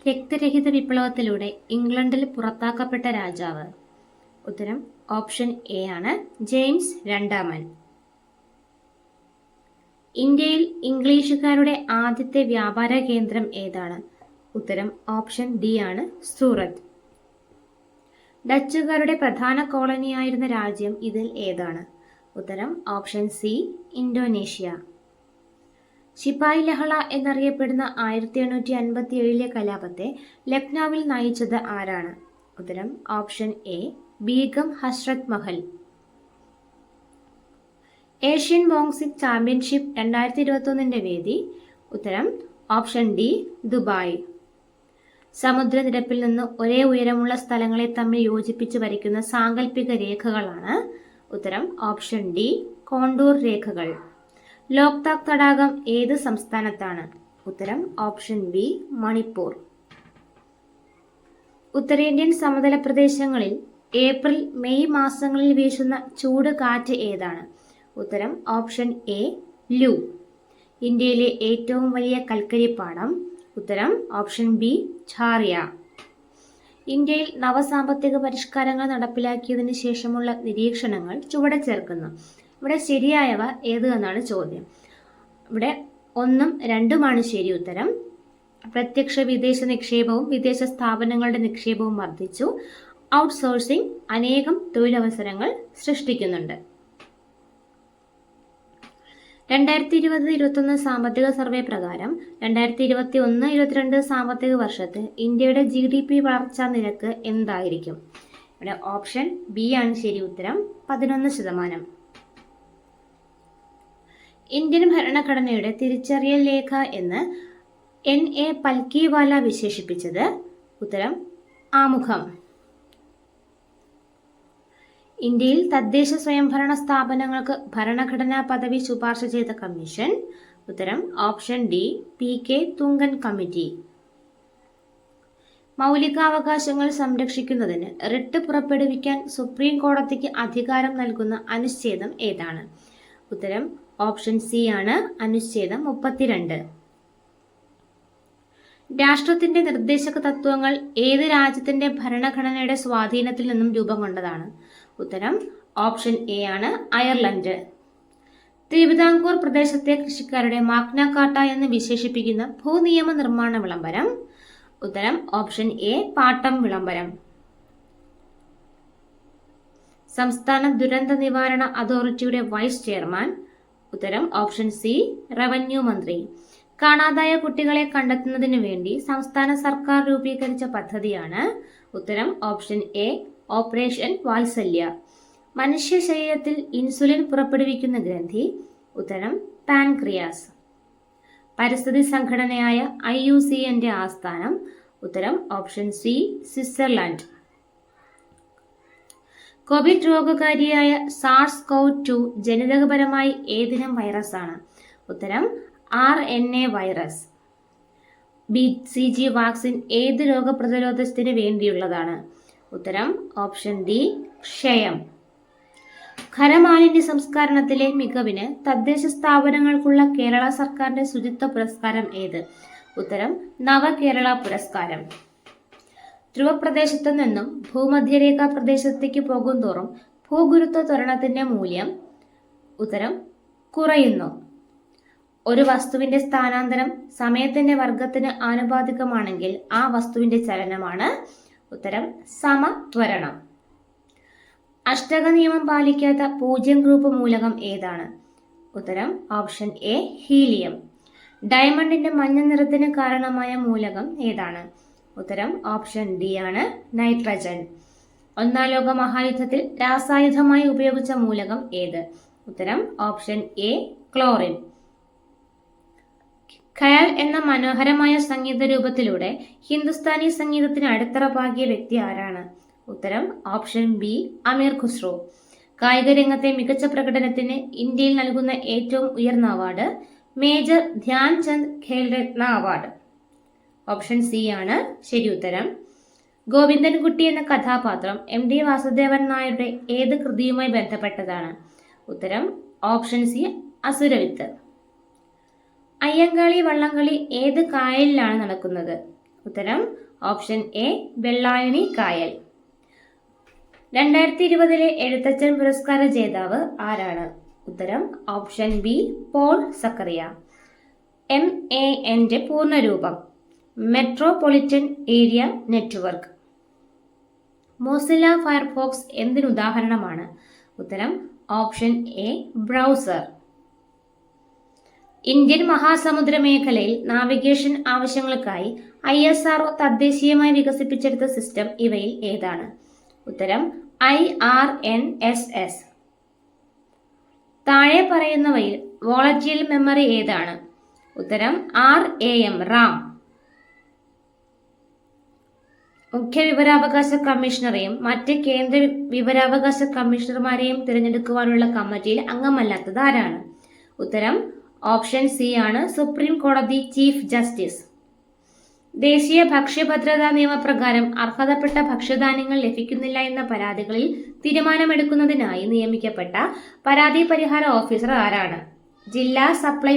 രക്തരഹിത വിപ്ലവത്തിലൂടെ ഇംഗ്ലണ്ടിൽ പുറത്താക്കപ്പെട്ട രാജാവ്? ഉത്തരം ഓപ്ഷൻ എ ആണ്, ജെയിംസ് രണ്ടാമൻ. ഇന്ത്യയിൽ ഇംഗ്ലീഷുകാരുടെ ആദ്യത്തെ വ്യാപാര കേന്ദ്രം ഏതാണ്? ഉത്തരം ഓപ്ഷൻ ഡി ആണ്, സൂറത്ത്. ഡച്ചുകാരുടെ പ്രധാന കോളനിയായിരുന്ന രാജ്യം ഇതിൽ ഏതാണ്? ഉത്തരം ഓപ്ഷൻ സി, ഇന്തോനേഷ്യ. ശിപായി ലഹള എന്നറിയപ്പെടുന്ന 1857 കലാപത്തെ ലക്നൌവിൽ നയിച്ചത് ആരാണ്? ഉത്തരം option A, Begum Hazrat Mahal. Asian boxing championship 2021 വേദി? ഉത്തരം ഓപ്ഷൻ ഡി, ദുബായ്. സമുദ്രനിരപ്പിൽ നിന്ന് ഒരേ ഉയരമുള്ള സ്ഥലങ്ങളെ തമ്മിൽ യോജിപ്പിച്ച് വരയ്ക്കുന്ന സാങ്കല്പിക രേഖകളാണ്? ഉത്തരം ഓപ്ഷൻ ഡി, കോണ്ടൂർ രേഖകൾ. ലോക്താക് തടാകം ഏത് സംസ്ഥാനത്താണ്? ഉത്തരം ഓപ്ഷൻ ബി, മണിപ്പൂർ. ഉത്തരേന്ത്യൻ സമതല പ്രദേശങ്ങളിൽ ഏപ്രിൽ മെയ് മാസങ്ങളിൽ വീശുന്ന ചൂട് കാറ്റ് ഏതാണ്? ഉത്തരം ഓപ്ഷൻ എ, ലൂ. ഇന്ത്യയിലെ ഏറ്റവും വലിയ കൽക്കരിപ്പാടം? ഉത്തരം ഓപ്ഷൻ ബി, ഝാറിയ. ഇന്ത്യയിൽ നവസാമ്പത്തിക പരിഷ്കാരങ്ങൾ നടപ്പിലാക്കിയതിനു ശേഷമുള്ള നിരീക്ഷണങ്ങൾ ചുവടെ ചേർക്കുന്നു. ഇവിടെ ശരിയായവ ഏത് എന്നാണ് ചോദ്യം. ഇവിടെ 1ഉം 2ഉമാണ് ശരി ഉത്തരം. പ്രത്യക്ഷ വിദേശ നിക്ഷേപവും വിദേശ സ്ഥാപനങ്ങളുടെ നിക്ഷേപവും വർദ്ധിച്ചു. ഔട്ട്സോഴ്സിംഗ് അനേകം തൊഴിലവസരങ്ങൾ സൃഷ്ടിക്കുന്നുണ്ട്. 2020-21 സാമ്പത്തിക സർവേ പ്രകാരം 2021-22 സാമ്പത്തിക വർഷത്തിൽ ഇന്ത്യയുടെ GDP വളർച്ചാ നിരക്ക് എന്തായിരിക്കും? ഇവിടെ ഓപ്ഷൻ ബി ആണ് ശരി ഉത്തരം, 11%. ഇന്ത്യൻ ഭരണഘടനയുടെ തിരിച്ചറിയൽ രേഖ എന്ന് NA പൽക്കിവാല വിശേഷിപ്പിച്ചത്? ഉത്തരം ആമുഖം. ഇന്ത്യയിൽ തദ്ദേശ സ്വയംഭരണ സ്ഥാപനങ്ങൾക്ക് ഭരണഘടനാ പദവി ശുപാർശ ചെയ്ത കമ്മീഷൻ? ഉത്തരം option D, PK Thungon committee. മൗലികാവകാശങ്ങൾ സംരക്ഷിക്കുന്നതിന് റിട്ട് പുറപ്പെടുവിക്കാൻ സുപ്രീം കോടതിക്ക് അധികാരം നൽകുന്ന അനുച്ഛേദം ഏതാണ്? ഉത്തരം ഓപ്ഷൻ സി ആണ്, അനുച്ഛേദം 32. രാഷ്ട്രത്തിന്റെ നിർദ്ദേശക തത്വങ്ങൾ ഏത് രാജ്യത്തിന്റെ ഭരണഘടനയുടെ സ്വാധീനത്തിൽ നിന്നും രൂപം കൊണ്ടതാണ്? ഉത്തരം ഓപ്ഷൻ എ ആണ്, അയർലൻഡ്. തിരുവിതാംകൂർ പ്രദേശത്തെ കൃഷിക്കാരുടെ മാഗ്ന കാർട്ട എന്ന് വിശേഷിപ്പിക്കുന്ന ഭൂനിയമ നിർമ്മാണ വിളംബരം? ഉത്തരം ഓപ്ഷൻ എ, പാട്ടം വിളംബരം. സംസ്ഥാന ദുരന്ത നിവാരണ അതോറിറ്റിയുടെ വൈസ് ചെയർമാൻ? ഉത്തരം ഓപ്ഷൻ സി, റവന്യൂ മന്ത്രി. കാണാതായ കുട്ടികളെ കണ്ടെത്തുന്നതിന് വേണ്ടി സംസ്ഥാന സർക്കാർ രൂപീകരിച്ച പദ്ധതിയാണ്? ഉത്തരം ഓപ്ഷൻ എ, ഓപ്പറേഷൻ വാത്സല്യ. മനുഷ്യ ശരീരത്തിൽ ഇൻസുലിൻ പുറപ്പെടുവിക്കുന്ന ഗ്രന്ഥി? ഉത്തരം പാൻക്രിയാസ്. പരിസ്ഥിതി സംഘടനയായ IUCNന്റെ ആസ്ഥാനം? ഉത്തരം ഓപ്ഷൻ സി, സ്വിറ്റ്സർലൻഡ്. കോവിഡ് രോഗകാരിയായ SARS-CoV-2 ജനിതകപരമായി ഏതിനം വൈറസാണ്? ഉത്തരം RNA വൈറസ്. BCG വാക്സിൻ ഏത് രോഗപ്രതിരോധത്തിന് വേണ്ടിയുള്ളതാണ്? ഉത്തരം ഓപ്ഷൻ ഡി, ക്ഷയം. ഖരമാലിന്യ സംസ്കരണത്തിലെ മികവിന് തദ്ദേശ സ്ഥാപനങ്ങൾക്കുള്ള കേരള സർക്കാരിന്റെ ശുചിത്വ പുരസ്കാരം ഏത്? ഉത്തരം നവകേരള പുരസ്കാരം. ധ്രുവപ്രദേശത്തു നിന്നും ഭൂമധ്യരേഖാ പ്രദേശത്തേക്ക് പോകും തോറും ഭൂഗുരുത്വ ത്വരണത്തിന്റെ മൂല്യം? ഉത്തരം കുറയുന്നു. ഒരു വസ്തുവിന്റെ സ്ഥാനാന്തരം സമയത്തിന്റെ വർഗത്തിന് ആനുപാതികമാണെങ്കിൽ ആ വസ്തുവിന്റെ ചലനമാണ്? ഉത്തരം സമത്വരണം. അഷ്ടക നിയമം പാലിക്കാത്ത 0 ഗ്രൂപ്പ് മൂലകം ഏതാണ്? ഉത്തരം ഓപ്ഷൻ എ, ഹീലിയം. ഡയമണ്ടിന്റെ മഞ്ഞ നിറത്തിന് കാരണമായ മൂലകം ഏതാണ്? ഉത്തരം ഓപ്ഷൻ ഡി ആണ്, നൈട്രജൻ. 1ാം ലോക മഹായുദ്ധത്തിൽ രാസായുധമായി ഉപയോഗിച്ച മൂലകം ഏത്? ഉത്തരം ഓപ്ഷൻ എ, ക്ലോറിൻ. ഖയാൽ എന്ന മനോഹരമായ സംഗീത രൂപത്തിലൂടെ ഹിന്ദുസ്ഥാനി സംഗീതത്തിന് അടിത്തറ പാകിയ വ്യക്തി ആരാണ്? ഉത്തരം ഓപ്ഷൻ ബി, അമീർ ഖുസ്രോ. കായിക രംഗത്തെ മികച്ച പ്രകടനത്തിന് ഇന്ത്യയിൽ നൽകുന്ന ഏറ്റവും ഉയർന്ന award? Major Dhyan Chand Khel Ratna award. Option C ആണ് ശരി ഉത്തരം. ഗോവിന്ദൻകുട്ടി എന്ന കഥാപാത്രം MD വാസുദേവൻ നായരുടെ ഏത് കൃതിയുമായി ബന്ധപ്പെട്ടതാണ്? ഉത്തരം ഓപ്ഷൻ സി, അസുരവിത്ത്. അയ്യങ്കാളി വള്ളംകളി ഏത് കായലിലാണ് നടക്കുന്നത്? ഉത്തരം ഓപ്ഷൻ എ വെള്ളായണി കായൽ. 2020 എഴുത്തച്ഛൻ പുരസ്കാര ജേതാവ് ആരാണ്? ഉത്തരം option B Paul Zacharia. MAN പൂർണ്ണരൂപം metropolitan area network. Mozilla Firefox എന്തിനുദാഹരണമാണ്? ഉത്തരം ഓപ്ഷൻ എ ബ്രൗസർ. ഇന്ത്യൻ മഹാസമുദ്ര മേഖലയിൽ നാവിഗേഷൻ ആവശ്യങ്ങൾക്കായി ISRO തദ്ദേശീയമായി വികസിപ്പിച്ചെടുത്ത സിസ്റ്റം ഇവയിൽ ഏതാണ്? ഉത്തരം IRNSS. താഴെ പറയുന്നവയിൽ വോളറ്റൈൽ മെമ്മറി ഏതാണ്? ഉത്തരം RAM. മുഖ്യ വിവരാവകാശ കമ്മീഷണറെയും മറ്റ് കേന്ദ്ര വിവരാവകാശ കമ്മീഷണർമാരെയും തിരഞ്ഞെടുക്കുവാനുള്ള കമ്മിറ്റിയിൽ അംഗമല്ലാത്തത് ആരാണ്? ഉത്തരം ഓപ്ഷൻ സി ആണ് സുപ്രീം കോടതി ചീഫ് ജസ്റ്റിസ്. ദേശീയ ഭക്ഷ്യഭദ്രതാ നിയമപ്രകാരം അർഹതപ്പെട്ട ഭക്ഷ്യധാന്യങ്ങൾ ലഭിക്കുന്നില്ല എന്ന പരാതികളിൽ തീരുമാനമെടുക്കുന്നതിനായി നിയമിക്കപ്പെട്ട പരാതി പരിഹാര ഓഫീസർ ആരാണ്? ജില്ലാ സപ്ലൈ